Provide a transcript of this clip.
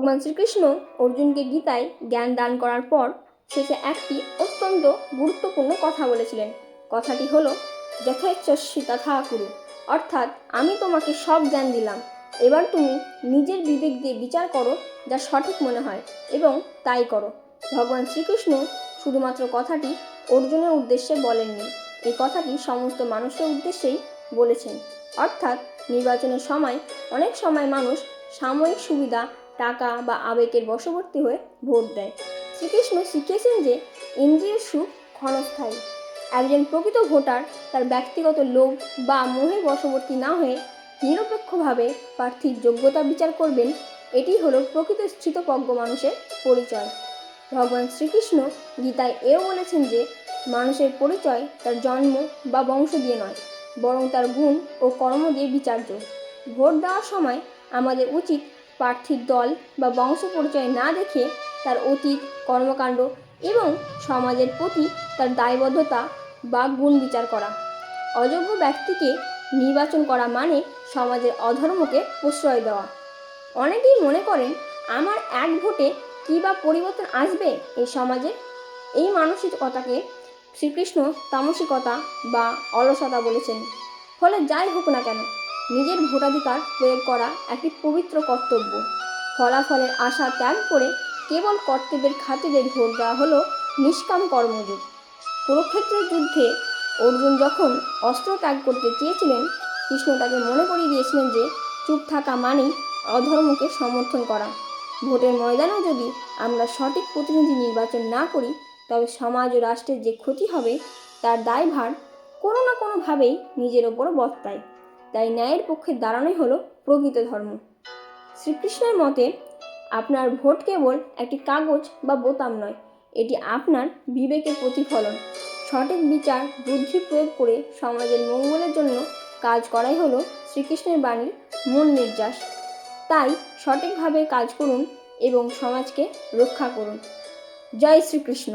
ভগবান শ্রীকৃষ্ণ অর্জুনকে গীতায় জ্ঞান দান করার পর শেষে একটি অত্যন্ত গুরুত্বপূর্ণ কথা বলেছিলেন। কথাটি হলো যথেচ্ছসি তথা কুরু, অর্থাৎ আমি তোমাকে সব জ্ঞান দিলাম, এবার তুমি নিজের বিবেক দিয়ে বিচার করো, যা সঠিক মনে হয় এবং তাই করো। ভগবান শ্রীকৃষ্ণ শুধুমাত্র কথাটি অর্জুনের উদ্দেশ্যে বলেননি, এই কথাটি সমস্ত মানুষের উদ্দেশ্যেই বলেছেন। অর্থাৎ নির্বাচনের সময় অনেক সময় মানুষ সাময়িক সুবিধা, টাকা বা আবেগের বশবর্তী হয়ে ভোট দেয়। শ্রীকৃষ্ণ শিখিয়েছেন যে ইন্দ্রিয় সুখ ক্ষণস্থায়ী। একজন প্রকৃত ভোটার তার ব্যক্তিগত লোভ বা মোহের বশবর্তী না হয়ে নিরপেক্ষভাবে প্রার্থীর যোগ্যতা বিচার করবেন। এটি হলো প্রকৃত স্থিতপ্রজ্ঞ মানুষের পরিচয়। ভগবান শ্রীকৃষ্ণ গীতায় এও বলেছেন যে মানুষের পরিচয় তার জন্ম বা বংশ দিয়ে নয়, বরং তার গুণ ও কর্ম দিয়ে বিচার্য। ভোট দেওয়ার সময় আমাদের উচিত প্রার্থীর দল বা বংশ পরিচয় না দেখে তার অতীত, কর্মকাণ্ড এবং সমাজের প্রতি তার দায়বদ্ধতা বা গুণ বিচার করা। অযোগ্য ব্যক্তিকে নির্বাচন করা মানে সমাজের অধর্মকে প্রশ্রয় দেওয়া। অনেকেই মনে করেন আমার এক ভোটে কী বা পরিবর্তন আসবে এই সমাজে। এই মানসিকতাকে শ্রীকৃষ্ণ তামসিকতা বা অলসতা বলেছেন। ফলে যাই হোক না কেন, নিজের ভোটাধিকার প্রয়োগ করা একটি পবিত্র কর্তব্য। ফলাফলের আশা ত্যাগ করে কেবল কর্তব্যের খাতিরে ভোট দেওয়া হলো নিষ্কাম কর্মযোগ। কুরুক্ষেত্রের যুদ্ধে অর্জুন যখন অস্ত্র ত্যাগ করতে চেয়েছিলেন, কৃষ্ণ তাকে মনে করিয়ে দিয়েছিলেন যে চুপ থাকা মানেই অধর্মকে সমর্থন করা। ভোটের ময়দানেও যদি আমরা সঠিক প্রতিনিধি নির্বাচন না করি, তবে সমাজ ও রাষ্ট্রের যে ক্ষতি হবে তার দায়ভার কোনো না কোনোভাবেই নিজের ওপর বর্তায়। তাই ন্যায়ের পক্ষে দাঁড়ানোই হলো প্রকৃত ধর্ম। শ্রীকৃষ্ণের মতে আপনার ভোট কেবল একটি কাগজ বা বোতাম নয়, এটি আপনার বিবেকের প্রতিফলন। সঠিক বিচার বুদ্ধি প্রয়োগ করে সমাজের মঙ্গলের জন্য কাজ করাই হলো শ্রীকৃষ্ণের বাণীর মূল নির্যাস। তাই সঠিকভাবে কাজ করুন এবং সমাজকে রক্ষা করুন। জয় শ্রীকৃষ্ণ।